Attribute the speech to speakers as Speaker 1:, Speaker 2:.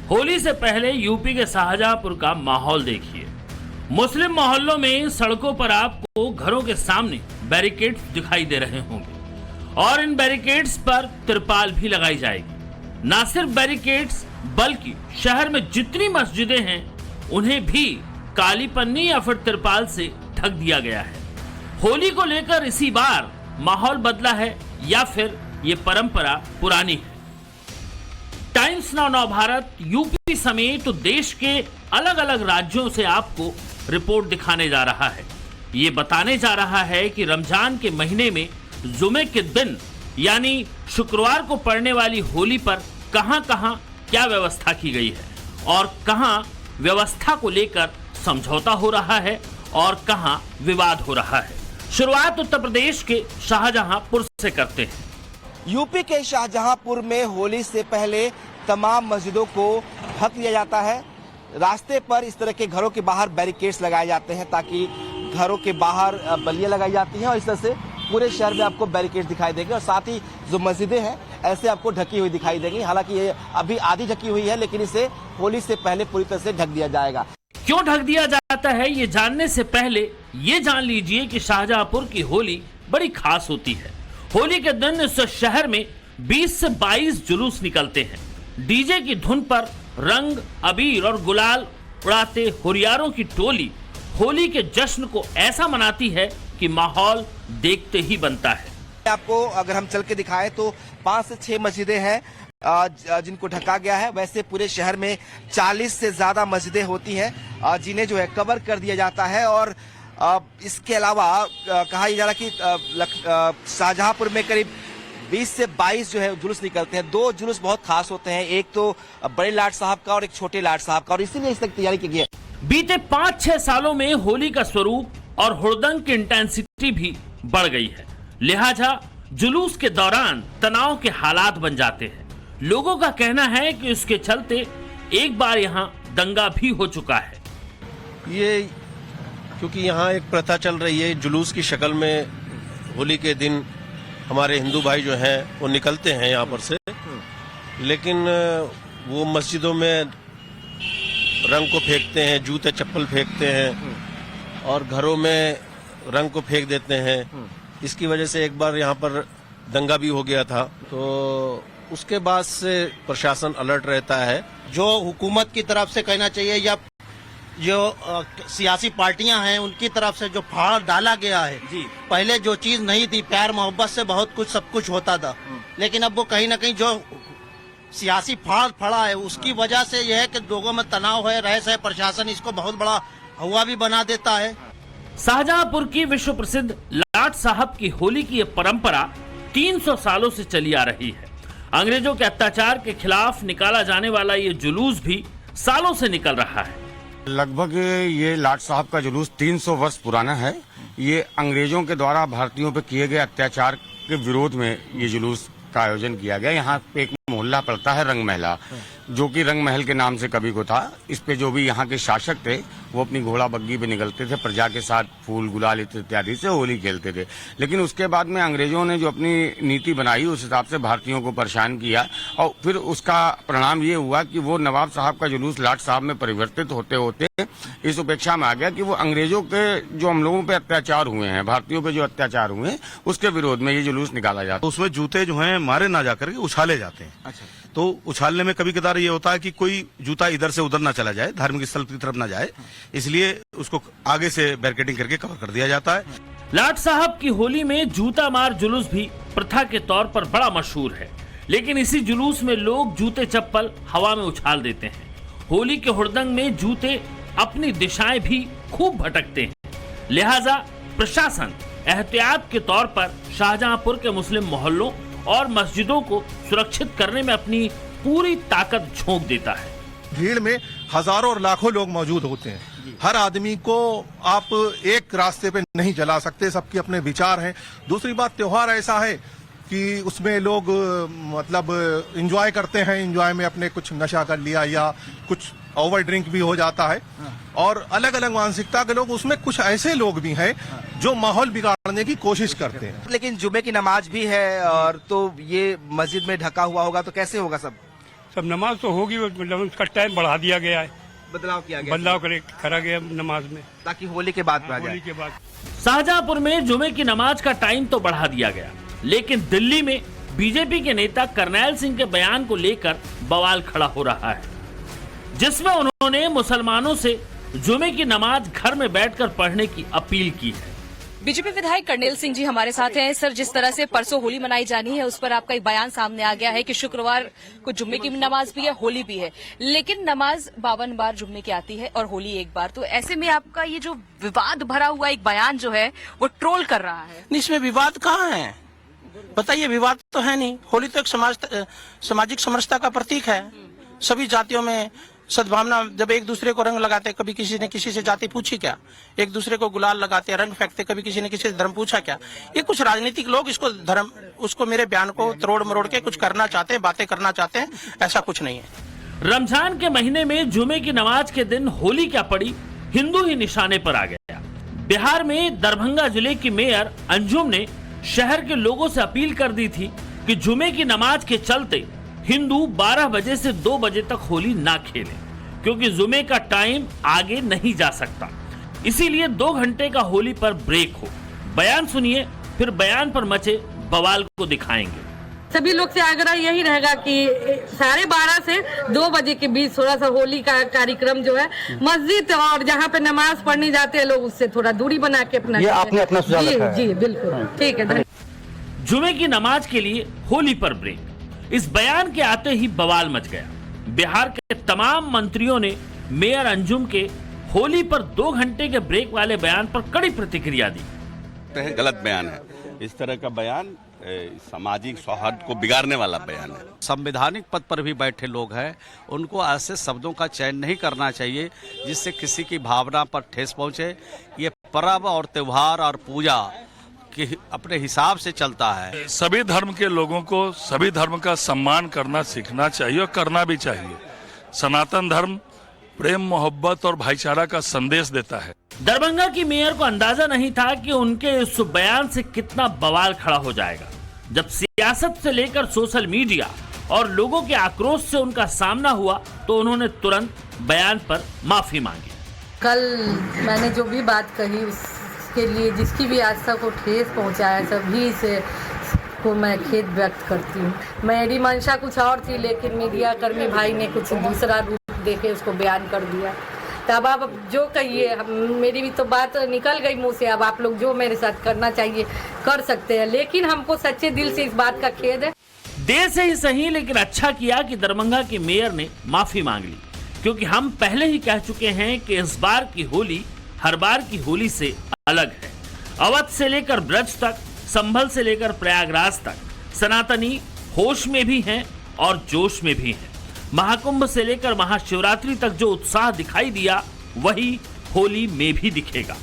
Speaker 1: होली से पहले यूपी के शाहजहांपुर का माहौल देखिए। मुस्लिम मोहल्लों में सड़कों पर आपको घरों के सामने बैरिकेड्स दिखाई दे रहे होंगे और इन बैरिकेड्स पर तिरपाल भी लगाई जाएगी। न सिर्फ बैरिकेड्स बल्कि शहर में जितनी मस्जिदें हैं उन्हें भी काली पन्नी या फिर तिरपाल से ढक दिया गया है। होली को लेकर इसी बार माहौल बदला है या फिर ये परंपरा पुरानी है। टाइम्स नाउ नवभारत यूपी समेत देश के अलग अलग राज्यों से आपको रिपोर्ट दिखाने जा रहा है। ये बताने जा रहा है कि रमजान के महीने में जुमे के दिन यानी शुक्रवार को पड़ने वाली होली पर कहां-कहां क्या व्यवस्था की गई है और कहां व्यवस्था को लेकर समझौता हो रहा है और कहां विवाद हो रहा है। शुरुआत उत्तर प्रदेश के शाहजहांपुर से करते हैं।
Speaker 2: यूपी के शाहजहांपुर में होली से पहले तमाम मस्जिदों को ढक लिया जाता है। रास्ते पर इस तरह के घरों के बाहर बैरिकेड्स लगाए जाते हैं ताकि घरों के बाहर बल्लियां लगाई जाती हैं और इस तरह से पूरे शहर में आपको बैरिकेड्स दिखाई देंगे और साथ ही जो मस्जिदें हैं ऐसे आपको ढकी हुई दिखाई देंगी। हालांकि ये अभी आधी ढकी हुई है लेकिन इसे होली से पहले पूरी तरह से ढक दिया जाएगा। क्यों
Speaker 1: ढक दिया जाता है ये जानने से पहले ये जान लीजिए कि शाहजहांपुर की होली बड़ी खास होती है। होली के दिन इस शहर में 20 से 22 जुलूस निकलते हैं। डीजे की धुन पर रंग अबीर और गुलाल उड़ाते हुरियारों की टोली होली के जश्न को ऐसा मनाती है कि माहौल देखते ही बनता है।
Speaker 2: आपको अगर हम चल के दिखाएं तो 5 से 6 मस्जिदें हैं जिनको ढका गया है। वैसे पूरे शहर में 40 से ज्यादा मस्जिदें होती हैं जिन्हें जो है कवर कर दिया जाता है और इसके अलावा कहा जा रहा है कि शाहजहांपुर में करीब 20 से 22 जो है जुलूस निकलते हैं। 2 जुलूस बहुत खास होते हैं, एक तो बड़े लाट साहब का और एक छोटे लाट साहब का, और इसीलिए इस तक तैयारी की गई है।
Speaker 1: बीते 5-6 सालों में होली का स्वरूप और हुड़दंग की इंटेंसिटी भी बढ़ गई है, लिहाजा जुलूस के दौरान तनाव के हालात बन जाते हैं। लोगों का कहना है कि इसके चलते एक बार यहाँ दंगा भी हो चुका है।
Speaker 3: ये क्योंकि यहाँ एक प्रथा चल रही है, जुलूस की शक्ल में होली के दिन हमारे हिंदू भाई जो हैं वो निकलते हैं यहाँ पर से, लेकिन वो मस्जिदों में रंग को फेंकते हैं, जूते चप्पल फेंकते हैं और घरों में रंग को फेंक देते हैं। इसकी वजह से एक बार यहाँ पर दंगा भी हो गया था, तो उसके बाद से प्रशासन अलर्ट रहता है।
Speaker 4: जो हुकूमत की तरफ से कहना चाहिए या जो सियासी पार्टियां हैं उनकी तरफ से जो फाड़ डाला गया है जी, पहले जो चीज नहीं थी, प्यार मोहब्बत से बहुत कुछ सब कुछ होता था, लेकिन अब वो कहीं ना कहीं जो सियासी फाड़ फड़ा है उसकी वजह से यह है कि लोगों में तनाव है, रहस्य है। प्रशासन इसको बहुत बड़ा हवा भी बना देता है।
Speaker 1: शाहजहांपुर की विश्व प्रसिद्ध लाट साहब की होली की यह परंपरा 300 सालों से चली आ रही है। अंग्रेजों के अत्याचार के खिलाफ निकाला जाने वाला ये जुलूस भी सालों से निकल रहा है।
Speaker 5: लगभग ये लाट साहब का जुलूस 300 वर्ष पुराना है। ये अंग्रेजों के द्वारा भारतीयों पर किए गए अत्याचार के विरोध में ये जुलूस का आयोजन किया गया। यहाँ पे एक मोहल्ला पड़ता है रंग महला, जो कि रंग महल के नाम से कभी को था। इस पे जो भी यहाँ के शासक थे वो अपनी घोड़ा बग्गी पे निकलते थे, प्रजा के साथ फूल गुलाल इत्यादि से होली खेलते थे। लेकिन उसके बाद में अंग्रेजों ने जो अपनी नीति बनाई उस हिसाब से भारतीयों को परेशान किया और फिर उसका परिणाम ये हुआ कि वो नवाब साहब का जुलूस लाट साहब में परिवर्तित होते होते इस उपेक्षा में आ गया कि वो अंग्रेजों के जो हम लोगों पे अत्याचार हुए हैं, भारतीयों पे जो अत्याचार हुए हैं, उसके विरोध में ये जुलूस निकाला जाता है।
Speaker 6: उसमें जूते जो हैं मारे ना जाकर के उछाले जाते हैं। अच्छा। तो उछालने में कभी कदार ये होता है कि कोई जूता इधर से उधर ना चला जाए, धार्मिक स्थल की तरफ ना जाए, इसलिए उसको आगे से बैरिकेडिंग करके कवर कर दिया जाता है।
Speaker 1: लाट साहब की होली में जूता मार जुलूस भी प्रथा के तौर पर बड़ा मशहूर है, लेकिन इसी जुलूस में लोग जूते चप्पल हवा में उछाल देते हैं। होली के हुड़दंग में जूते अपनी दिशाएं भी खूब भटकते हैं, लिहाजा प्रशासन एहतियात के तौर पर शाहजहांपुर के मुस्लिम मोहल्लों और मस्जिदों को सुरक्षित करने में अपनी पूरी ताकत झोंक देता है।
Speaker 6: भीड़ में हजारों और लाखों लोग मौजूद होते हैं। हर आदमी को आप एक रास्ते पे नहीं जला सकते, सबके अपने विचार हैं। दूसरी बात, त्योहार ऐसा है कि उसमें लोग मतलब एंजॉय करते हैं। एंजॉय में अपने कुछ नशा कर लिया या कुछ ओवर ड्रिंक भी हो जाता है और अलग अलग मानसिकता के लोग, उसमें कुछ ऐसे लोग भी हैं जो माहौल बिगाड़ने की कोशिश करते हैं।
Speaker 2: लेकिन जुमे की नमाज भी है और तो ये मस्जिद में ढका हुआ होगा तो कैसे होगा सब?
Speaker 7: तब नमाज तो होगी, मतलब उसका टाइम बढ़ा दिया गया है,
Speaker 2: बदलाव किया गया,
Speaker 7: बदलाव करा गया नमाज में,
Speaker 2: ताकि होली के बाद आ जाए।
Speaker 7: होली के बाद
Speaker 1: शाहजहांपुर में जुमे की नमाज का टाइम तो बढ़ा दिया गया, लेकिन दिल्ली में बीजेपी के नेता करनैल सिंह के बयान को लेकर बवाल खड़ा हो रहा है, जिसमें उन्होंने मुसलमानों से जुमे की नमाज घर में बैठकर पढ़ने की अपील की है।
Speaker 8: बीजेपी विधायक करनेल सिंह जी हमारे साथ हैं। सर, जिस तरह से परसों होली मनाई जानी है, उस पर आपका एक बयान सामने आ गया है कि शुक्रवार को जुम्मे की नमाज भी है, होली भी है, लेकिन नमाज 52 बार जुम्मे की आती है और होली एक बार। तो ऐसे में आपका ये जो विवाद भरा हुआ एक बयान जो है वो ट्रोल कर रहा है।
Speaker 4: इसमें विवाद कहाँ है? बताइए, विवाद तो है नहीं। होली तो एक सामाजिक समरसता का प्रतीक है। सभी जातियों में सद्भावना, जब एक दूसरे को रंग लगाते, कभी किसी ने किसी से जाति पूछी क्या? एक दूसरे को गुलाल लगाते, रंग फेंकते, कभी किसी ने किसी से धर्म पूछा क्या? ये कुछ राजनीतिक लोग इसको धर्म, उसको मेरे बयान को तोड़ मरोड़ के कुछ करना चाहते हैं, बातें करना चाहते हैं, ऐसा कुछ नहीं है।
Speaker 1: रमजान के महीने में जुमे की नमाज के दिन होली क्या पड़ी, हिंदू ही निशाने पर आ गया। बिहार में दरभंगा जिले की मेयर अंजुम ने शहर के लोगों से अपील कर दी थी कि जुमे की नमाज के चलते हिंदू 12 बजे से 2 बजे तक होली ना खेलें, क्योंकि जुमे का टाइम आगे नहीं जा सकता, इसीलिए 2 घंटे का होली पर ब्रेक हो। बयान सुनिए, फिर बयान पर मचे बवाल को दिखाएंगे।
Speaker 9: सभी लोग से आग्रह यही रहेगा कि 12:30 से 2 बजे के बीच थोड़ा सा होली का कार्यक्रम जो है मस्जिद और जहाँ पे नमाज पढ़ने जाते हैं लोग, उससे थोड़ा दूरी बना के अपना, ये आपने अपना सुझाव रखा है। जी बिल्कुल, ठीक है।
Speaker 1: जुमे की नमाज के लिए होली पर ब्रेक, इस बयान के आते ही बवाल मच गया। बिहार के तमाम मंत्रियों ने मेयर अंजुम के होली पर 2 घंटे के ब्रेक वाले बयान पर कड़ी प्रतिक्रिया दी।
Speaker 10: गलत बयान है, इस तरह का बयान सामाजिक सौहार्द को बिगाड़ने वाला बयान है।
Speaker 11: संवैधानिक पद पर भी बैठे लोग हैं, उनको ऐसे शब्दों का चयन नहीं करना चाहिए जिससे किसी की भावना पर ठेस पहुंचे। ये पर्व और त्योहार और पूजा कि अपने हिसाब से चलता है।
Speaker 12: सभी धर्म के लोगों को सभी धर्म का सम्मान करना सीखना चाहिए और करना भी चाहिए। सनातन धर्म प्रेम, मोहब्बत और भाईचारा का संदेश देता है।
Speaker 1: दरभंगा की मेयर को अंदाजा नहीं था कि उनके इस बयान से कितना बवाल खड़ा हो जाएगा। जब सियासत से लेकर सोशल मीडिया और लोगों के आक्रोश से उनका सामना हुआ तो उन्होंने तुरंत बयान पर माफी मांगी।
Speaker 9: कल मैंने जो भी बात कही उसके लिए जिसकी भी आस्था को ठेस पहुंचाया, सभी से को मैं खेद व्यक्त करती हूँ। मेरी मंशा कुछ और थी, लेकिन मीडिया कर्मी भाई ने कुछ दूसरा रूप देके उसको बयान कर दिया। तब आप जो कहिए, मेरी भी तो बात निकल गई मुंह से। अब आप लोग जो मेरे साथ करना चाहिए कर सकते हैं, लेकिन हमको सच्चे दिल से इस बात का खेद है।
Speaker 1: देर से ही सही, लेकिन अच्छा किया कि दरभंगा के मेयर ने माफी मांग ली, क्योंकि हम पहले ही कह चुके हैं कि इस बार की होली हर बार की होली से अलग है। अवध से लेकर ब्रज तक, संभल से लेकर प्रयागराज तक सनातनी होश में भी हैं और जोश में भी हैं। महाकुंभ से लेकर महाशिवरात्रि तक जो उत्साह दिखाई दिया वही होली में भी दिखेगा।